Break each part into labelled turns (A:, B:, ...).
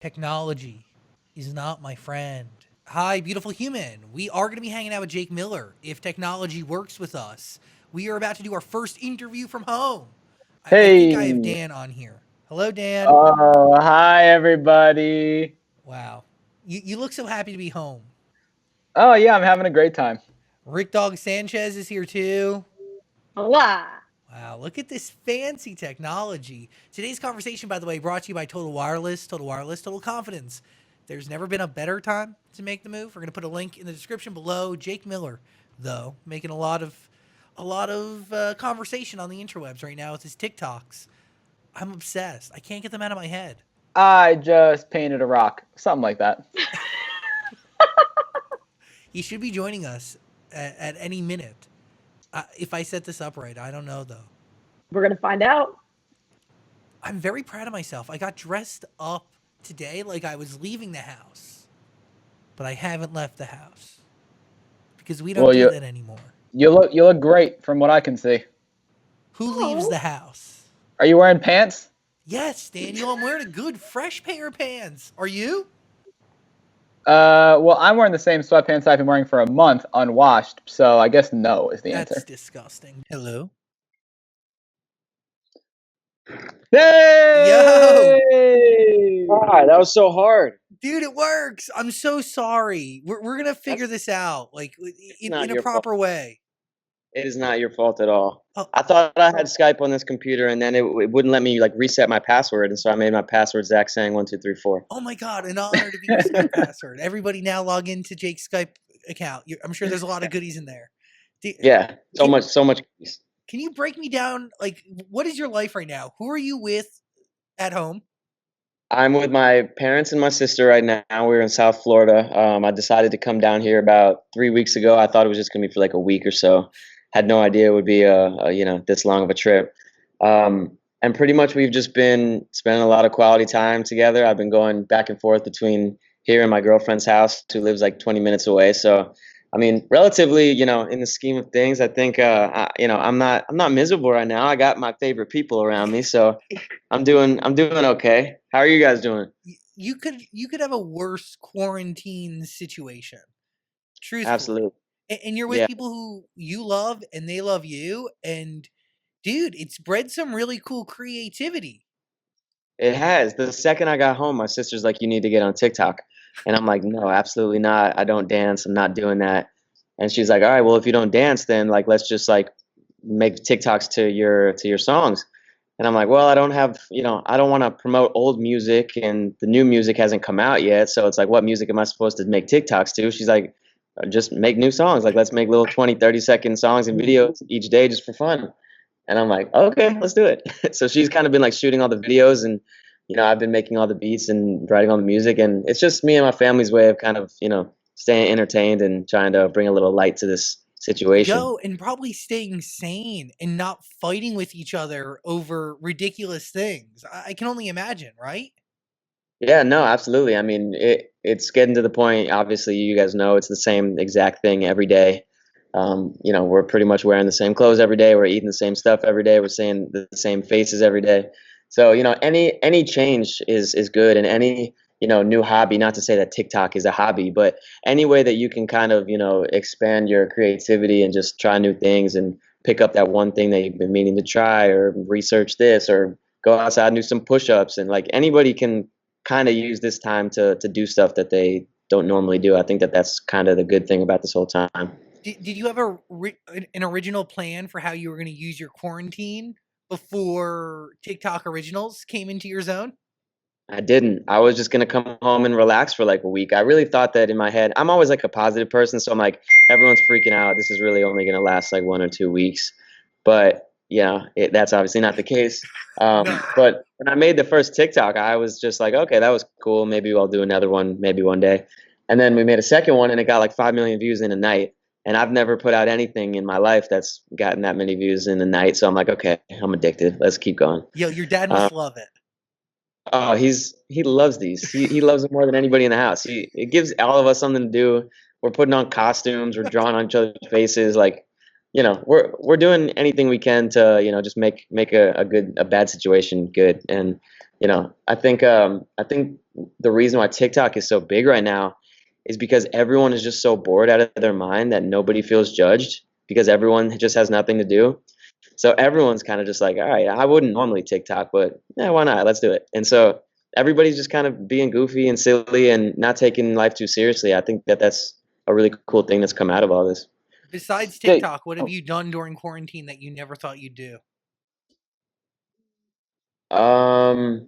A: Technology is not my friend. Hi, beautiful human. We are going to be hanging out with Jake Miller if technology works with us. We are about to do our first interview from home. I think I have
B: Hey,
A: Dan on here. Hello, Dan.
B: oh, hi everybody.
A: Wow. You look so happy to be home.
B: Oh yeah, I'm having a great time.
A: Rick Dog Sanchez is here too.
C: Hola.
A: Wow, look at this fancy technology. Today's conversation, by the way, brought to you by Total Wireless, Total Confidence. There's never been a better time to make the move. We're going to put a link in the description below. Jake Miller, though, making a lot of conversation on the interwebs right now with his TikToks. I'm obsessed. I can't get them out of my head.
B: I just painted a rock, something like that.
A: He should be joining us at any minute. If I set this up right, I don't know though.
C: We're going to find out.
A: I'm very proud of myself. I got dressed up today like I was leaving the house, but I haven't left the house because we don't
B: Well,
A: do
B: you
A: that anymore.
B: you look great from what I can see.
A: Who leaves
C: Oh.
A: the house?
B: Are you wearing pants?
A: Yes, Daniel, I'm wearing a good fresh pair of pants. Are you?
B: Well, I'm wearing the same sweatpants I've been wearing for a month, unwashed. So I guess no is the
A: That's
B: answer.
A: disgusting. Hello? Yo,
B: Yay!
D: God, that was so hard.
A: dude, it works. I'm so sorry. We're going to figure
D: That's
A: this out like
D: not
A: in a
D: your fault.
A: proper way.
D: It is not your fault at all.
A: Oh,
D: I thought I had Skype on this computer, and then it wouldn't let me like reset my password, and so I made my password Zach saying 1 2 3 4.
A: oh my God, an honor to be your Skype password. Everybody now log into Jake's Skype account. I'm sure there's a lot of goodies in there.
D: Yeah, so
A: Can,
D: much, so much.
A: can you break me down? Like, what is your life right now? Who are you with at home?
D: I'm with my parents and my sister right now. We're in South Florida. I decided to come down here about 3 weeks ago. I thought it was just gonna be for like a week or so. Had no idea it would be this long of a trip. And pretty much we've just been spending a lot of quality time together. I've been going back and forth between here and my girlfriend's house, who lives like 20 minutes away. So, I mean, relatively, in the scheme of things, I think, I'm not miserable right now. I got my favorite people around me, so I'm doing okay. How are you guys doing?
A: You could have a worse quarantine situation, truthfully.
D: Absolutely.
A: And you're with
D: Yeah,
A: people who you love and they love you. And dude, it's bred some really cool creativity.
D: it has. The second I got home, my sister's like, "You need to get on TikTok." And I'm like, "No, absolutely not. I don't dance. I'm not doing that." And she's like, "All right, well, if you don't dance, then like let's just like make TikToks to your songs." And I'm like, "Well, I don't have, I don't want to promote old music and the new music hasn't come out yet. So it's like, what music am I supposed to make TikToks to?" She's like, "Just make new songs. Like let's make little 20, 30-second songs and videos each day just for fun." And I'm like, "Okay, let's do it." So she's kind of been like shooting all the videos, and I've been making all the beats and writing all the music, and it's just me and my family's way of kind of, staying entertained and trying to bring a little light to this situation.
A: Yo, and probably staying sane and not fighting with each other over ridiculous things. I can only imagine, right?
D: Yeah, no, absolutely. I mean, it's getting to the point, obviously, you guys know it's the same exact thing every day. We're pretty much wearing the same clothes every day. We're eating the same stuff every day. We're seeing the same faces every day. So, any change is good, and any, new hobby, not to say that TikTok is a hobby, but any way that you can kind of, expand your creativity and just try new things and pick up that one thing that you've been meaning to try, or research this, or go outside and do some push-ups, and like anybody can kind of use this time to do stuff that they don't normally do. I think that that's kind of the good thing about this whole time.
A: Did you have an original plan for how you were going to use your quarantine before TikTok originals came into your zone?
D: I didn't. I was just gonna come home and relax for like a week. I really thought that in my head. I'm always like a positive person, so I'm like, everyone's freaking out. This is really only gonna last like 1 or 2 weeks. But that's obviously not the case.
A: No.
D: But when I made the first TikTok, I was just like, okay, that was cool. Maybe I'll do another one, maybe one day. And then we made a second one, and it got like 5 million views in a night. And I've never put out anything in my life that's gotten that many views in a night. So I'm like, okay, I'm addicted. Let's keep going.
A: Yo, your dad
D: Um,
A: must love it.
D: Oh, he loves these. He loves it more than anybody in the house. It gives all of us something to do. We're putting on costumes. We're drawing on each other's faces. Like, we're doing anything we can to just make a bad situation good. And I think the reason why TikTok is so big right now is because everyone is just so bored out of their mind that nobody feels judged because everyone just has nothing to do. So everyone's kind of just like, all right, I wouldn't normally TikTok, but yeah, why not? Let's do it. And so everybody's just kind of being goofy and silly and not taking life too seriously. I think that that's a really cool thing that's come out of all this.
A: Besides
B: Jake,
A: TikTok, what have you done during quarantine that you never thought you'd do?
D: Um,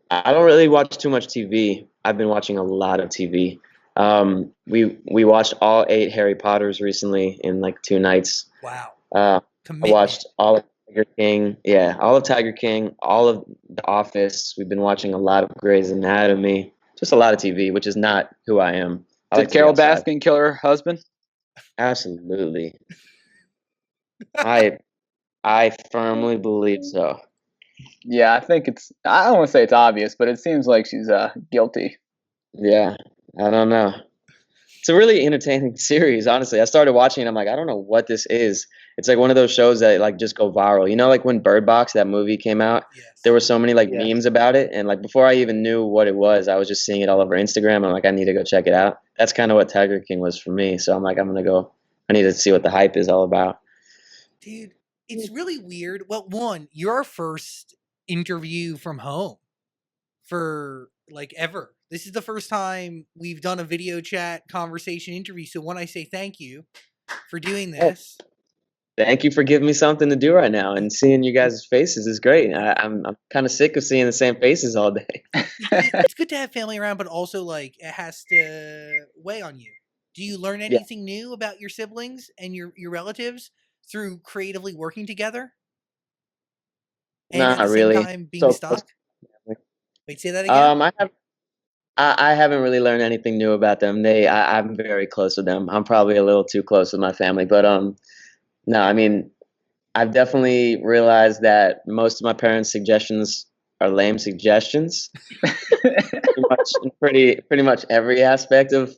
D: I don't really watch too much TV. I've been watching a lot of TV. We watched all 8 Harry Potters recently in like 2 nights.
A: Wow,
D: Uh, I
A: commitment.
D: watched all of Tiger King. Yeah, all of Tiger King, all of The Office. We've been watching a lot of Grey's Anatomy. Just a lot of TV, which is not who I am. I like
B: did
D: to be
B: Carol
D: outside.
B: Baskin kill her husband?
D: Absolutely. I I firmly believe so.
B: Yeah, I think I don't want to say it's obvious, but it seems like she's guilty.
D: Yeah, I don't know. It's a really entertaining series, honestly. I started watching it, I'm like, I don't know what this is. It's like one of those shows that like just go viral. You know, like when Bird Box, that movie came out, there
A: Yes.
D: were so many like
B: Yeah.
D: memes about it, and like before I even knew what it was, I was just seeing it all over Instagram. I'm like, I need to go check it out. That's kind of what Tiger King was for me. So I'm like, I'm gonna go. I need to see what the hype is all about.
A: Dude, it's really weird. Well, one, you're our first interview from home for like ever. This is the first time we've done a video chat conversation interview. So when I say thank you for doing
D: Oh,
A: this,
D: thank you for giving me something to do right now, and seeing you guys' faces is great. I'm kind of sick of seeing the same faces all day.
A: it's good to have family around, but also like it has to weigh on you. Do you learn
D: Yeah,
A: anything new about your siblings and your relatives through creatively working together and at the
D: not
A: same
D: really.
A: time being
D: So close.
A: stuck? Wait, say that again?
D: I have. I haven't really learned anything new about them. I'm very close with them. I'm probably a little too close with my family, but no, I mean, I've definitely realized that most of my parents' suggestions are lame suggestions, pretty much every aspect of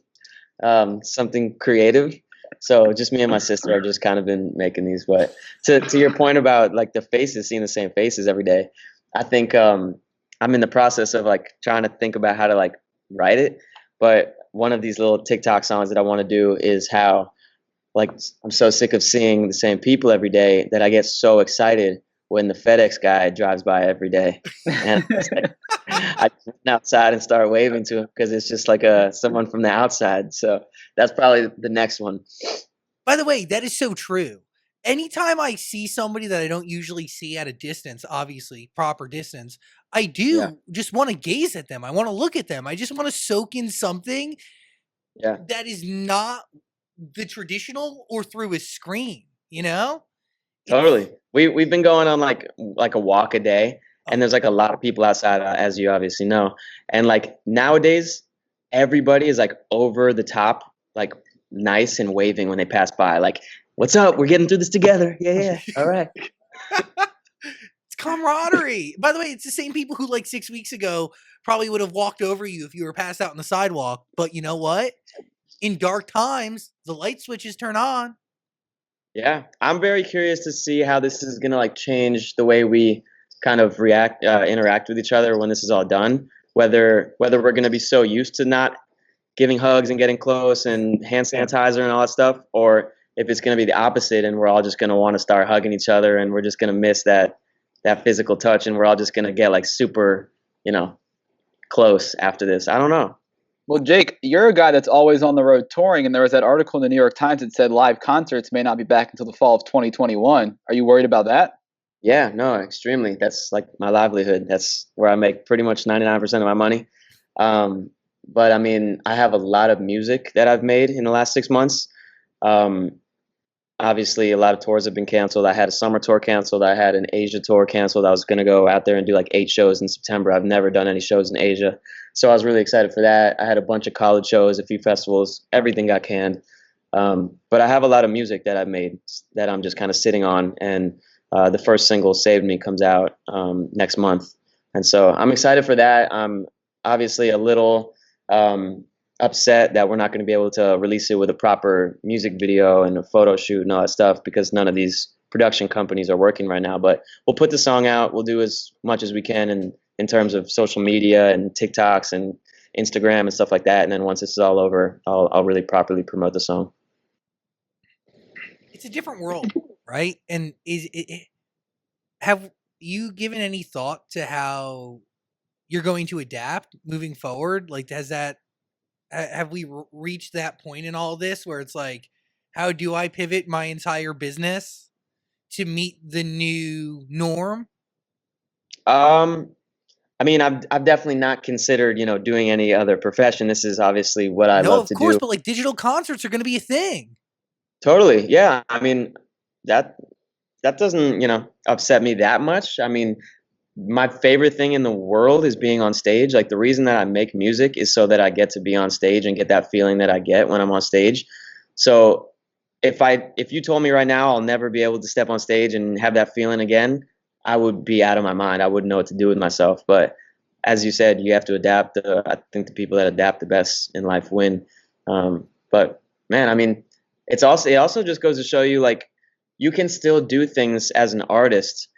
D: something creative. So just me and my sister have just kind of been making these. But to your point about like the faces, seeing the same faces every day, I think I'm in the process of like trying to think about how to like write it. But one of these little TikTok songs that I want to do is how like I'm so sick of seeing the same people every day that I get so excited when the FedEx guy drives by every day, and it's like, I just run outside and start waving to him because it's just like someone from the outside. So that's probably the next one.
A: By the way, that is so true. Anytime I see somebody that I don't usually see at a distance, obviously proper distance, I
D: Yeah,
A: do just want to gaze at them. I want to look at them. I just want to soak in something
D: yeah,
A: that is not the traditional or through a screen, you know? It's
D: totally. We've been going on like a walk a day, and
A: oh,
D: there's like a lot of people outside, as you obviously know. And like nowadays, everybody is like over the top, like nice and waving when they pass by. Like, what's up? We're getting through this together. Yeah, yeah. All right.
A: it's camaraderie. By the way, it's the same people who like 6 weeks ago probably would have walked over you if you were passed out on the sidewalk. But you know what? In dark times, the light switches turn on.
D: Yeah, I'm very curious to see how this is gonna like change the way we kind of interact with each other when this is all done. Whether we're gonna be so used to not giving hugs and getting close
A: Yeah.
D: and hand sanitizer and all that stuff, or if it's gonna be the opposite and we're all just gonna want to start hugging each other and we're just gonna miss that physical touch and we're all just gonna get like super, you know, close after this. I don't know.
B: Well, Jake, you're a guy that's always on the road touring, and there was that article in the New York Times that said live concerts may not be back until the fall of 2021. Are you worried about that?
D: Yeah, no, extremely. That's like my livelihood. That's where I make pretty much 99% of my money. Um, but I mean, I have a lot of music that I've made in the last 6 months. Um, Obviously, a lot of tours have been canceled. I had a summer tour canceled. I had an Asia tour canceled. I was going to go out there and do like 8 shows in September. I've never done any shows in Asia. So I was really excited for that. I had a bunch of college shows, a few festivals. Everything got canned. But I have a lot of music that I've made that I'm just kind of sitting on. And the first single, Saved Me, comes out next month. And so I'm excited for that. I'm obviously a little upset that we're not going to be able to release it with a proper music video and a photo shoot and all that stuff because none of these production companies are working right now. But we'll put the song out. We'll do as much as we can in terms of social media and TikToks and Instagram and stuff like that. And then once this is all over, I'll really properly promote the song.
A: It's a different world, right? And have you given any thought to how you're going to adapt moving forward? Like, have we reached that point in all this where it's like, how do I pivot my entire business to meet the new norm?
D: I mean, I've definitely not considered, doing any other profession. This is obviously what I
A: No,
D: love
A: of
D: to
A: course,
D: do.
A: but like digital concerts are going to be a thing.
D: Totally. Yeah. I mean, that doesn't, upset me that much. I mean, my favorite thing in the world is being on stage. Like the reason that I make music is so that I get to be on stage and get that feeling that I get when I'm on stage. So if you told me right now I'll never be able to step on stage and have that feeling again, I would be out of my mind. I wouldn't know what to do with myself. But as you said, you have to adapt. I think the people that adapt the best in life win. But man, I mean, it also just goes to show you like you can still do things as an artist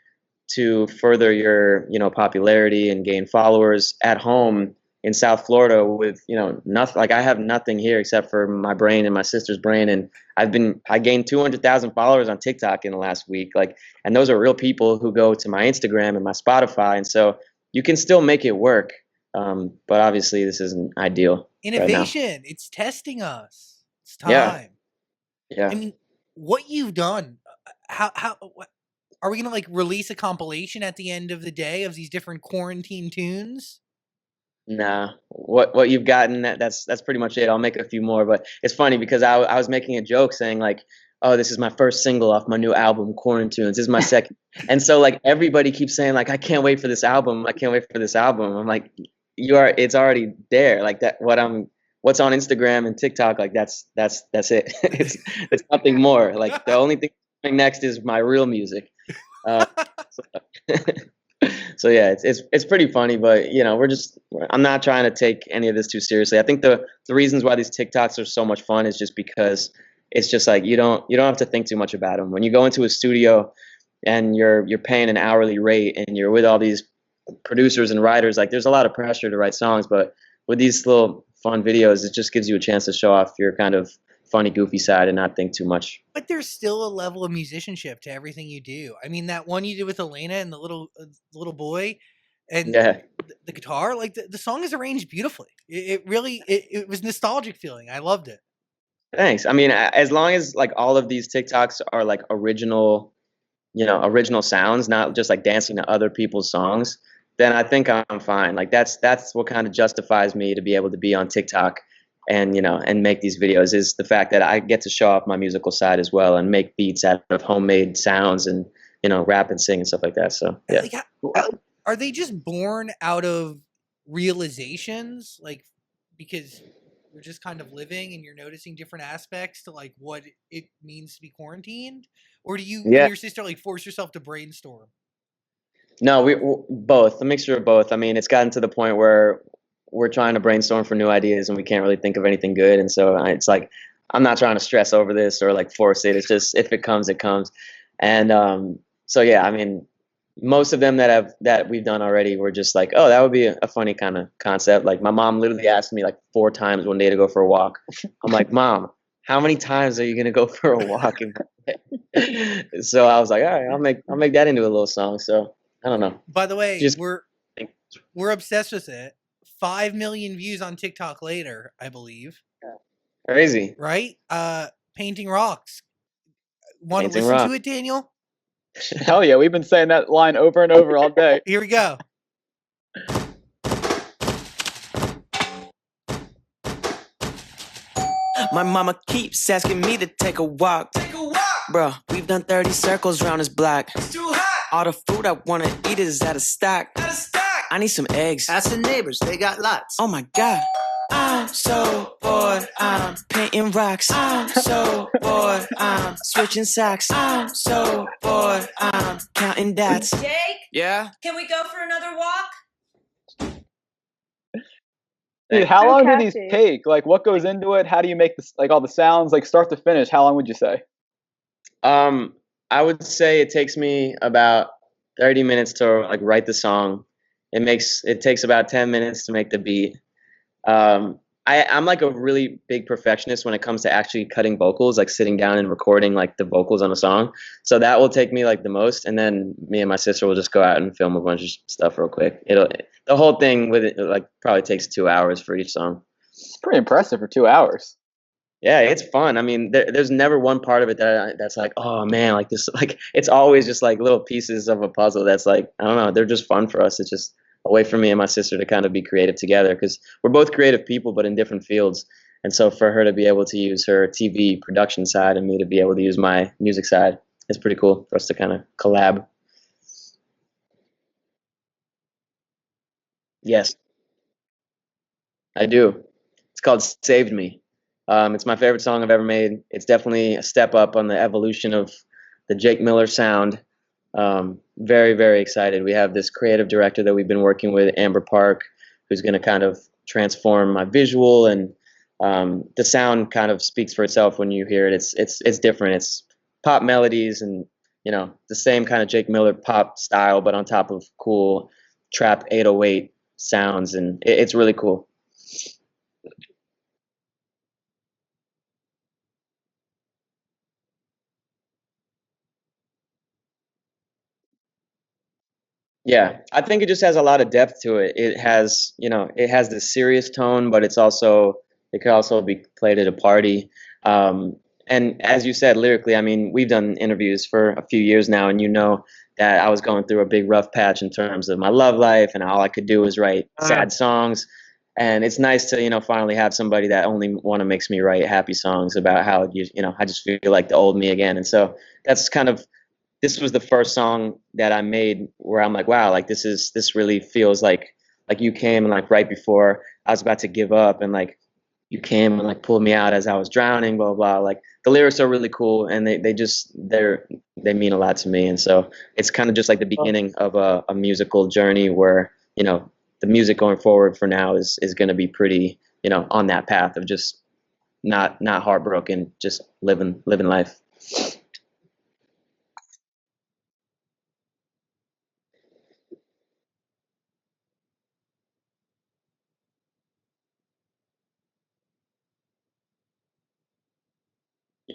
D: to further your popularity and gain followers at home in South Florida with nothing. Like I have nothing here except for my brain and my sister's brain, and I gained 200,000 followers on TikTok in the last week. Like, and those are real people who go to my Instagram and my Spotify, and so you can still make it work. But obviously, this isn't ideal.
A: Innovation,
D: right now.
A: it's testing us. It's
D: Yeah.
A: time.
D: Yeah.
A: I mean, what you've done, what, are we gonna like release a compilation at the end of the day of these different quarantine tunes?
D: Nah, what you've gotten, that's pretty much it. I'll make a few more, but it's funny because I was making a joke saying like, oh, this is my first single off my new album, Quarantaine. This is my second, and so like everybody keeps saying like, I can't wait for this album. I can't wait for this album. I'm like, it's already there. Like that, what's on Instagram and TikTok, like that's it. It's nothing more. Like the only thing coming next is my real music. So, so yeah, it's pretty funny, but I'm not trying to take any of this too seriously. I think the reasons why these TikToks are so much fun is just because it's just like you don't have to think too much about them. When you go into a studio and you're paying an hourly rate and you're with all these producers and writers, like there's a lot of pressure to write songs, but with these little fun videos, it just gives you a chance to show off your kind of funny, goofy side and not think too much.
A: But there's still a level of musicianship to everything you do. I mean, that one you did with Elena and the little boy, and
D: Yeah.
A: the guitar, like the song is arranged beautifully. It really it was nostalgic feeling. I loved it.
D: Thanks. I mean, as long as like all of these TikToks are like original sounds, not just like dancing to other people's songs, then I think I'm fine. Like that's what kind of justifies me to be able to be on TikTok and and make these videos, is the fact that I get to show off my musical side as well and make beats out of homemade sounds and rap and sing and stuff like that. So yeah.
A: Like, are they just born out of realizations, like because you're just kind of living and you're noticing different aspects to like what it means to be quarantined, or do you and your sister like force yourself to brainstorm?
D: No, we both, a mixture of both. I mean, it's gotten to the point where we're trying to brainstorm for new ideas and we can't really think of anything good, and so it's like I'm not trying to stress over this or like force it. It's just if it comes, it comes. And so yeah, I mean, most of them that we've done already were just like, oh, that would be a funny kind of concept. Like my mom literally asked me like 4 times one day to go for a walk. I'm like, Mom, how many times are you gonna go for a walk? So I was like, all right, I'll make that into a little song. So I don't know.
A: By the way, we're obsessed with it. 5 million views on TikTok later, I believe.
D: Crazy.
A: Right? Painting Rocks. Want to
D: Painting
A: listen
D: Rock.
A: to it, Daniel?
B: Hell yeah, we've been saying that line over and over all day.
A: Here we go.
E: My mama keeps asking me to take a walk. Bro, we've done 30 circles round this block. It's too hot. All the food I wanna eat is out of stock. I need some eggs.
F: Ask the neighbors, they got lots.
E: Oh my God. I'm so bored. I'm painting rocks. I'm so bored. I'm switching socks. I'm so bored. I'm counting dots.
G: Jake?
E: Yeah?
G: Can we go for another walk?
B: Dude, how
C: So
B: long do these
C: catchy.
B: take? Like, what goes into it? How do you make this, like all the sounds, like start to finish? How long would you say?
D: I would say it takes me about 30 minutes to like write the song. It takes about 10 minutes to make the beat. I'm like a really big perfectionist when it comes to actually cutting vocals, like sitting down and recording like the vocals on a song. So that will take me like the most, and then me and my sister will just go out and film a bunch of stuff real quick. The whole thing with it like probably takes 2 hours for each song.
B: It's pretty impressive for 2 hours.
D: Yeah, it's fun. I mean, there's never one part of it that's like, oh man, like this. Like it's always just like little pieces of a puzzle. That's like, I don't know. They're just fun for us. It's just a way for me and my sister to kind of be creative together because we're both creative people, but in different fields. And so for her to be able to use her TV production side and me to be able to use my music side, it's pretty cool for us to kind of collab. Yes, I do. It's called "Saved Me." It's my favorite song I've ever made. It's definitely a step up on the evolution of the Jake Miller sound. Very, very excited. We have this creative director that we've been working with, Amber Park, who's going to kind of transform my visual, and the sound kind of speaks for itself when you hear it. It's different. It's pop melodies and the same kind of Jake Miller pop style, but on top of cool trap 808 sounds, and it's really cool. Yeah, I think it just has a lot of depth to it. It has this serious tone, but it could also be played at a party. And as you said, lyrically, I mean, we've done interviews for a few years now, and you know that I was going through a big rough patch in terms of my love life, and all I could do was write sad songs. And it's nice to, finally have somebody that only want to makes me write happy songs about how I just feel like the old me again. And so that's kind of this was the first song that I made where I'm like, wow, like this really feels like you came and like right before I was about to give up, and like you came and like pulled me out as I was drowning, blah blah. Like the lyrics are really cool, and they mean a lot to me, and so it's kind of just like the beginning of a musical journey where the music going forward for now is going to be pretty on that path of just not heartbroken, just living life.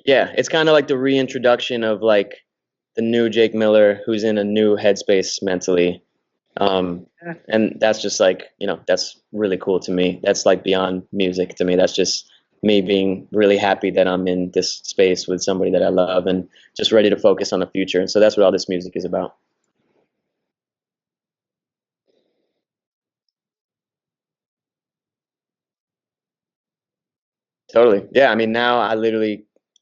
D: Yeah, it's kind of like the reintroduction of like the new Jake Miller who's in a new headspace mentally. And that's just like, that's really cool to me. That's like beyond music to me. That's just me being really happy that I'm in this space with somebody that I love and just ready to focus on the future. And so that's what all this music is about. Totally. Yeah. I mean, now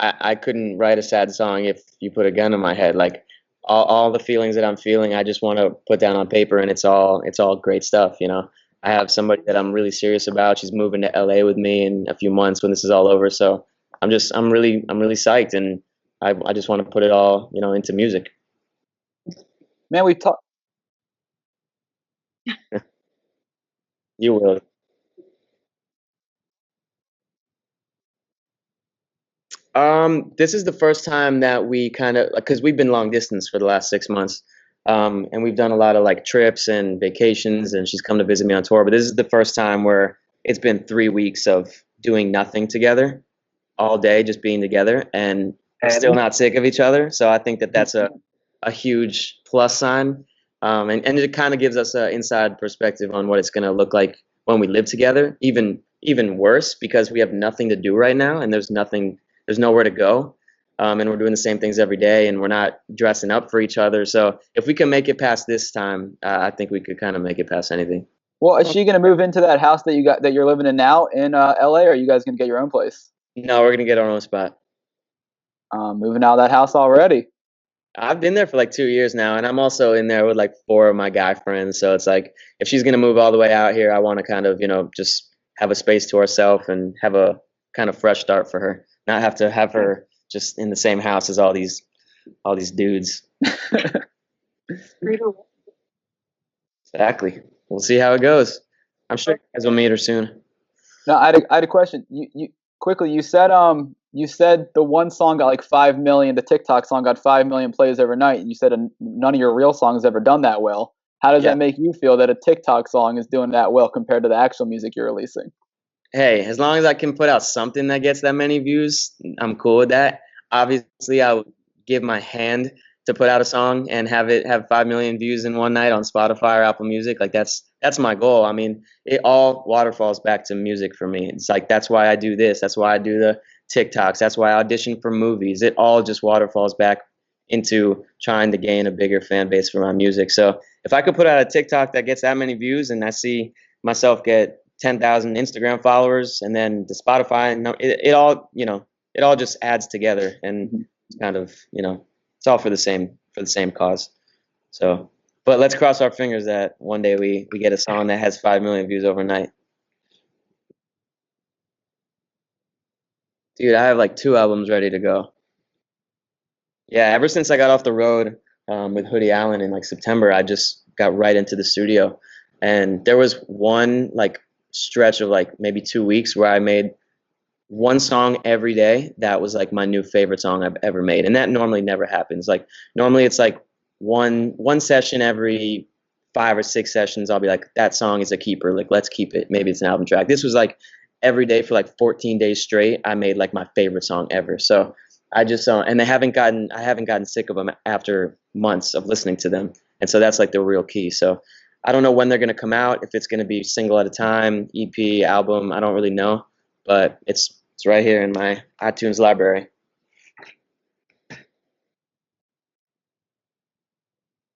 D: I couldn't write a sad song if you put a gun in my head. Like all the feelings that I'm feeling, I just want to put down on paper, and it's all great stuff. I have somebody that I'm really serious about. She's moving to LA with me in a few months when this is all over. So I'm really psyched, and I just want to put it all, into music.
B: Man, we talked.
D: You will. This is the first time that we kind of, because we've been long distance for the last 6 months, and we've done a lot of like trips and vacations, and she's come to visit me on tour. But this is the first time where it's been 3 weeks of doing nothing together all day, just being together, and still not sick of each other. So I think that that's a huge plus sign, and it kind of gives us an inside perspective on what it's going to look like when we live together. Even worse because we have nothing to do right now, and there's nowhere to go, and we're doing the same things every day, and we're not dressing up for each other. So if we can make it past this time, I think we could kind of make it past anything.
B: Well, is she gonna move into that house that you're living in now in LA, or are you guys gonna get your own place?
D: No, we're gonna get our own spot.
B: Moving out of that house already.
D: I've been there for like 2 years now, and I'm also in there with like four of my guy friends. So it's like if she's gonna move all the way out here, I want to kind of just have a space to herself and have a kind of fresh start for her. Not have to have her just in the same house as all these dudes. Exactly. We'll see how it goes. I'm sure you guys will meet her soon.
B: No, I had a question. You quickly. You said you said the one song got like 5 million, the TikTok song got 5 million plays overnight, and you said none of your real songs ever done that well. How does
D: Yeah.
B: that make you feel that a TikTok song is doing that well compared to the actual music you're releasing?
D: Hey, as long as I can put out something that gets that many views, I'm cool with that. Obviously, I would give my hand to put out a song and have it have 5 million views in one night on Spotify or Apple Music. Like that's my goal. I mean, it all waterfalls back to music for me. It's like that's why I do this. That's why I do the TikToks. That's why I audition for movies. It all just waterfalls back into trying to gain a bigger fan base for my music. So if I could put out a TikTok that gets that many views and I see myself get 10,000 Instagram followers and then the Spotify, and it all, it all just adds together, and it's kind of, it's all for the same cause. So, but let's cross our fingers that one day we get a song that has 5 million views overnight. Dude, I have like 2 albums ready to go. Yeah, ever since I got off the road with Hoodie Allen in like September, I just got right into the studio. And there was one like stretch of like maybe 2 weeks where I made one song every day that was like my new favorite song I've ever made. And that normally never happens. Like normally it's like one session every 5 or 6 sessions. I'll be like, that song is a keeper. Like let's keep it. Maybe it's an album track. This was like every day for like 14 days straight. I made like my favorite song ever. So I just and I haven't gotten sick of them after months of listening to them. And so that's like the real key. So I don't know when they're going to come out, if it's going to be single at a time, EP, album, I don't really know, but it's right here in my iTunes library.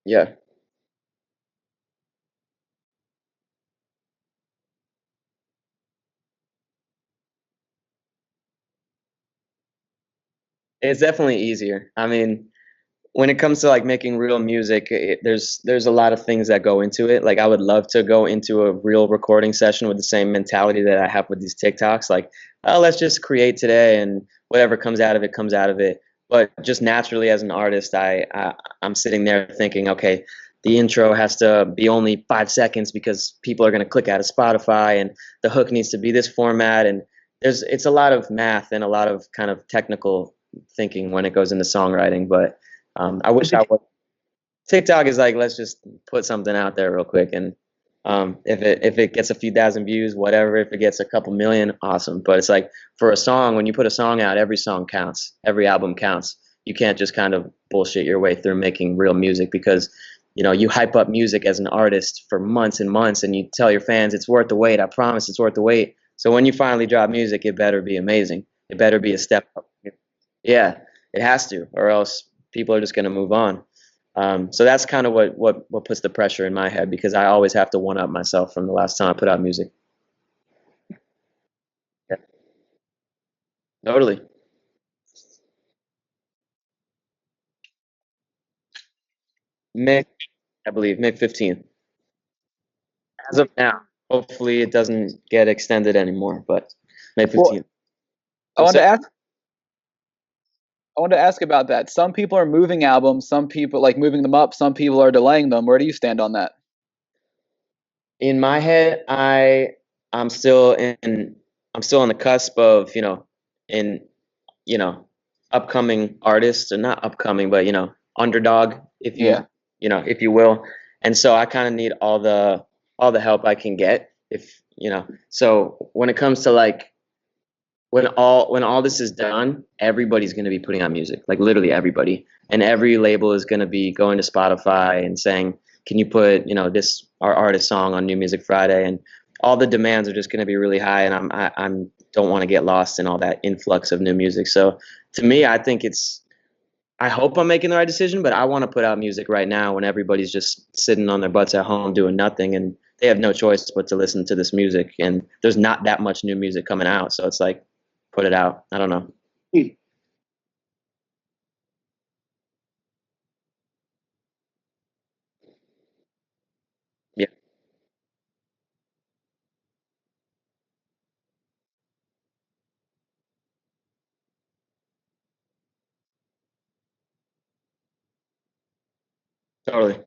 D: Yeah. It's definitely easier. I mean, when it comes to like making real music, there's a lot of things that go into it. Like I would love to go into a real recording session with the same mentality that I have with these TikToks. Like, oh, let's just create today, and whatever comes out of it comes out of it. But just naturally, as an artist, I'm sitting there thinking, okay, the intro has to be only 5 seconds because people are going to click out of Spotify, and the hook needs to be this format, and it's a lot of math and a lot of kind of technical thinking when it goes into songwriting, but I wish I would. TikTok is like, let's just put something out there real quick, and if it gets a few thousand views, whatever. If it gets a couple million, awesome. But it's like for a song, when you put a song out, every song counts, every album counts. You can't just kind of bullshit your way through making real music because you hype up music as an artist for months and months, and you tell your fans it's worth the wait. I promise it's worth the wait. So when you finally drop music, it better be amazing. It better be a step up. Yeah, it has to, or else people are just going to move on. So that's kind of what puts the pressure in my head because I always have to one up myself from the last time I put out music. Yeah, totally. May, I believe, May 15th. As of now, hopefully it doesn't get extended anymore, but May
B: Well,
D: 15th.
B: I wanted to ask. I wanted to ask about that. Some people are moving albums. Some people like moving them up. Some people are delaying them. Where do you stand on that?
D: In my head, I'm still on the cusp of in you know upcoming artists, or not upcoming, but underdog, if you
B: Yeah.
D: if you will. And so I kind of need all the help I can get, if so when it comes to like when all this is done, everybody's going to be putting out music, like literally everybody, and every label is going to be going to Spotify and saying, can you put this our artist song on New Music Friday, and all the demands are just going to be really high, and I'm don't want to get lost in all that influx of new music. So to me, I hope I'm making the right decision, but I want to put out music right now when everybody's just sitting on their butts at home doing nothing, and they have no choice but to listen to this music, and there's not that much new music coming out, so it's like, put it out. I don't know. Yeah, totally.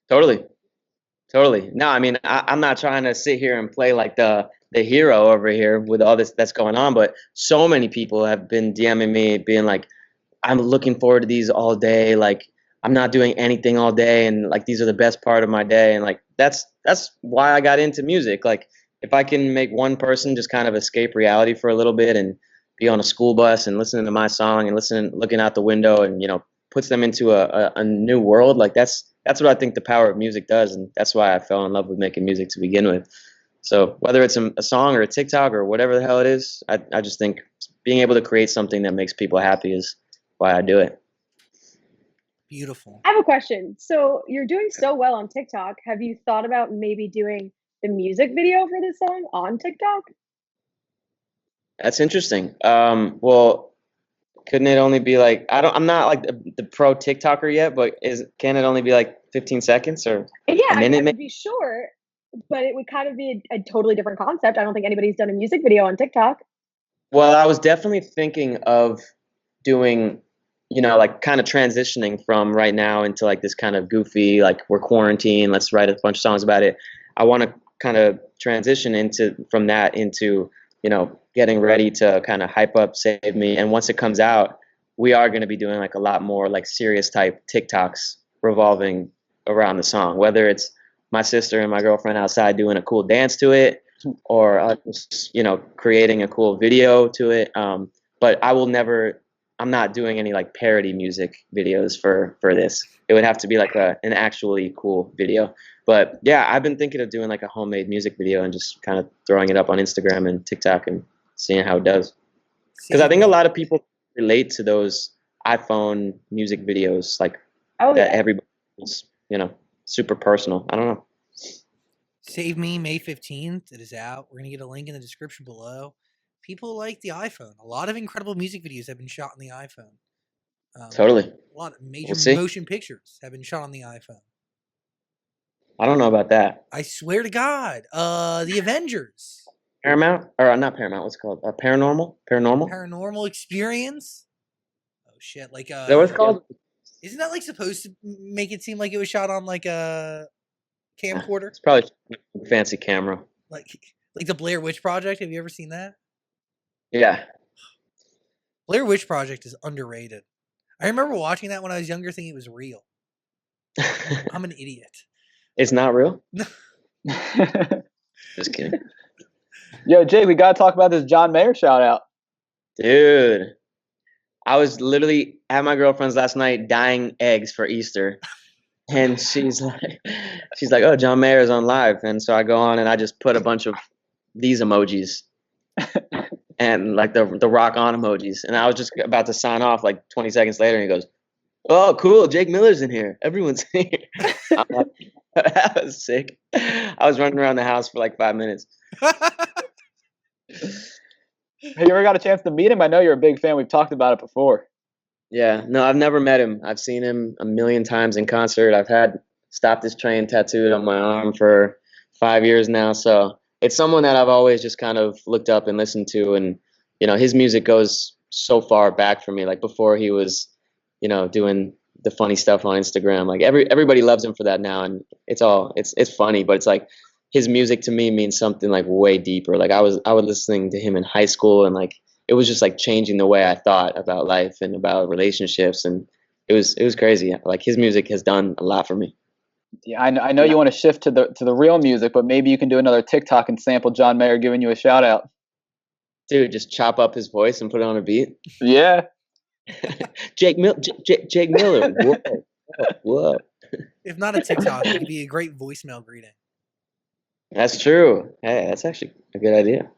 D: Totally. No, I mean, I'm not trying to sit here and play like the hero over here with all this that's going on, but so many people have been DMing me, being like, "I'm looking forward to these all day. Like, I'm not doing anything all day, and like these are the best part of my day." And like that's why I got into music. Like, if I can make one person just kind of escape reality for a little bit and be on a school bus and listening to my song and looking out the window and puts them into a new world, like that's what I think the power of music does, and that's why I fell in love with making music to begin with. So whether it's a song or a TikTok or whatever the hell it is, I just think being able to create something that makes people happy is why I do it.
A: Beautiful.
C: I have a question. So you're doing so well on TikTok. Have you thought about maybe doing the music video for this song on TikTok?
D: That's interesting. Well, couldn't it only be like I'm not like the pro TikToker yet, but can it only be like 15 seconds or
C: Yeah,
D: a minute?
C: I would be short, but it would kind of be a totally different concept. I don't think anybody's done a music video on TikTok.
D: Well, I was definitely thinking of doing, like kind of transitioning from right now into like this kind of goofy, like we're quarantined, let's write a bunch of songs about it. I want to kind of transition from that into, getting ready to kind of hype up Save Me. And once it comes out, we are going to be doing like a lot more like serious type TikToks revolving around the song, whether it's my sister and my girlfriend outside doing a cool dance to it, or us, creating a cool video to it. But I'm not doing any like parody music videos for this. It would have to be like an actually cool video. But yeah, I've been thinking of doing like a homemade music video and just kind of throwing it up on Instagram and TikTok and seeing how it does. Because I think a lot of people relate to those iPhone music videos, like that everybody's, super personal. I don't know.
A: Save Me, May 15th. It is out. We're going to get a link in the description below. People like the iPhone. A lot of incredible music videos have been shot on the iPhone.
D: Totally.
A: A lot of major motion pictures have been shot on the iPhone.
D: I don't know about that.
A: I swear to God. The Avengers.
D: Paramount? Or not Paramount, what's it called? Paranormal?
A: Paranormal Experience? Oh, shit. Like,
D: Is that what it's called?
A: Isn't that, like, supposed to make it seem like it was shot on, like, a camcorder?
D: It's probably a fancy camera.
A: Like the Blair Witch Project. Have you ever seen that?
D: Yeah.
A: Blair Witch Project is underrated. I remember watching that when I was younger, thinking it was real. I'm an idiot.
D: It's not real? Just kidding.
B: Yo, Jay, we got to talk about this John Mayer shout out.
D: Dude, I was literally at my girlfriend's last night dyeing eggs for Easter. And she's like, "Oh, John Mayer's on live." And so I go on and I just put a bunch of these emojis and like the rock on emojis. And I was just about to sign off like 20 seconds later. And he goes, "Oh, cool. Jake Miller's in here. Everyone's here." I'm like, that was sick. I was running around the house for like 5 minutes.
B: Have you ever got a chance to meet him? I know you're a big fan. We've talked about it before.
D: Yeah, no, I've never met him. I've seen him a million times in concert. I've had Stop This Train tattooed on my arm for 5 years now. So it's someone that I've always just kind of looked up and listened to. And, his music goes so far back for me, like before he was, doing the funny stuff on Instagram. Like everybody loves him for that now. And it's funny, but it's like his music to me means something like way deeper. Like I was listening to him in high school, and like it was just like changing the way I thought about life and about relationships, and it was crazy. Like his music has done a lot for me.
B: Yeah, I know you want to shift to the real music, but maybe you can do another TikTok and sample John Mayer giving you a shout out.
D: Dude, just chop up his voice and put it on a beat.
B: Yeah.
D: Jake Miller. Whoa.
A: If not a TikTok, it could be a great voicemail greeting.
D: That's true. Hey, that's actually a good idea.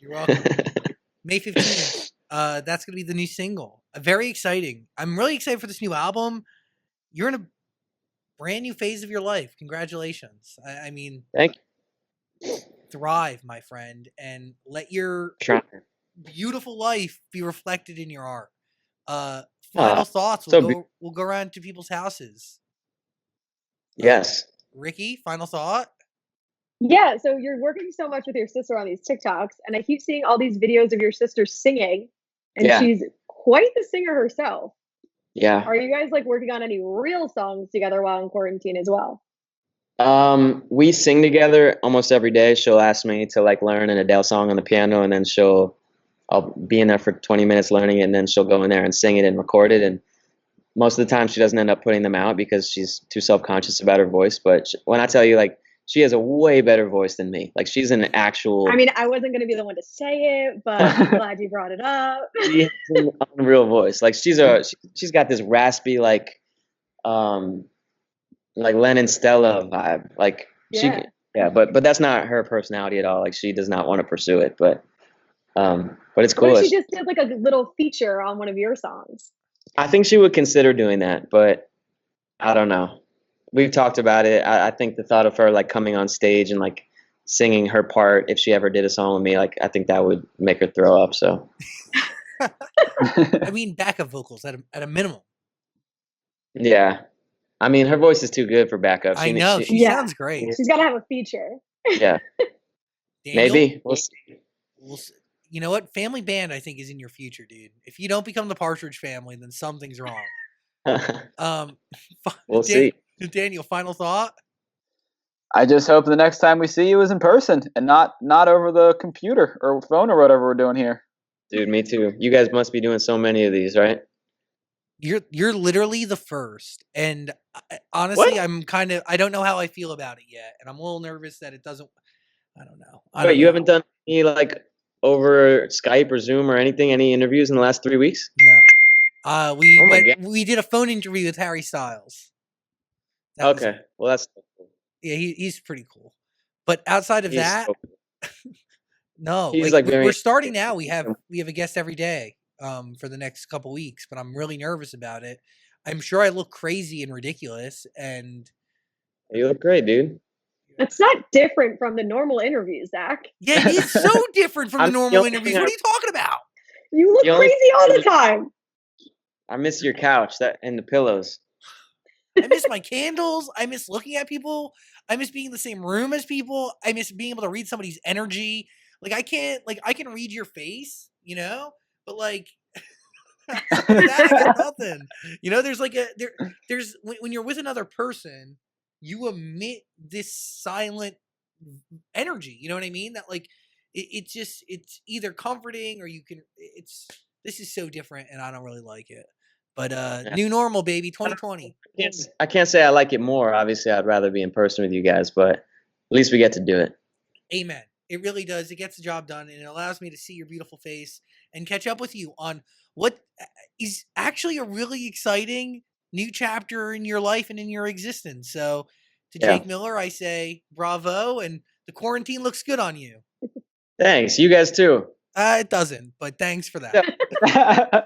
A: You're welcome. May 15th. That's going to be the new single. Very exciting. I'm really excited for this new album. You're in a brand new phase of your life. Congratulations. I mean,
D: thank you.
A: Thrive, my friend, and let your beautiful life be reflected in your art. Final thoughts. We'll go around to people's houses.
D: Yes.
A: Ricky, final thought?
C: Yeah, so you're working so much with your sister on these TikToks, and I keep seeing all these videos of your sister singing, and she's quite the singer herself.
D: Yeah.
C: Are you guys like working on any real songs together while in quarantine as well?
D: We sing together almost every day. She'll ask me to like learn an Adele song on the piano, and then I'll be in there for 20 minutes learning it, and then she'll go in there and sing it and record it. And most of the time she doesn't end up putting them out because she's too self-conscious about her voice. But when I tell you, like, she has a way better voice than me. Like, she's an actual.
C: I mean, I wasn't going to be the one to say it, but I'm glad you brought it up.
D: She has an unreal voice. Like, she's got this raspy, like Lennon Stella vibe. Like, but that's not her personality at all. Like, she does not want to pursue it, but it's cool.
C: What if she just did like a little feature on one of your songs?
D: I think she would consider doing that, but I don't know. We've talked about it. I think the thought of her like coming on stage and like singing her part, if she ever did a song with me, like, I think that would make her throw up. So,
A: I mean, backup vocals at a minimum.
D: Yeah, I mean, her voice is too good for backup.
A: I know she sounds great.
C: She's got to have a feature.
D: Yeah,
A: Daniel,
D: maybe we'll see.
A: You know what? Family band, I think, is in your future, dude. If you don't become the Partridge Family, then something's wrong.
D: We'll see.
A: Daniel, final thought?
B: I just hope the next time we see you is in person and not over the computer or phone or whatever we're doing here.
D: Dude, me too. You guys must be doing so many of these, right?
A: You're literally the first, and honestly, I don't know how I feel about it yet, and I'm a little nervous that it doesn't. I don't know.
D: You haven't done any like over Skype or Zoom or anything? Any interviews in the last 3 weeks?
A: No. We did a phone interview with Harry Styles.
D: Okay, well that's cool.
A: Yeah, he's pretty cool. But outside of that,
D: so cool.
A: No,
D: he's
A: we're starting now. We have a guest every day for the next couple weeks, but I'm really nervous about it. I'm sure I look crazy and ridiculous, and
D: you look great, dude.
C: It's not different from the normal interviews, Zach.
A: Yeah, it is so different from the normal interviews. What are you talking about?
C: You look crazy all the time.
D: I miss your couch and the pillows.
A: I miss my candles. I miss looking at people. I miss being in the same room as people. I miss being able to read somebody's energy. Like, I can read your face, you know, but like that, I got nothing. You know, there's when you're with another person, you emit this silent energy. You know what I mean? That like it's either comforting or this is so different, and I don't really like it. But new normal, baby, 2020.
D: I can't say I like it more. Obviously, I'd rather be in person with you guys, but at least we get to do it.
A: Amen. It really does. It gets the job done, and it allows me to see your beautiful face and catch up with you on what is actually a really exciting new chapter in your life and in your existence. So to Jake Miller, I say bravo, and the quarantine looks good on you.
D: Thanks. You guys too.
A: It doesn't, but thanks for that.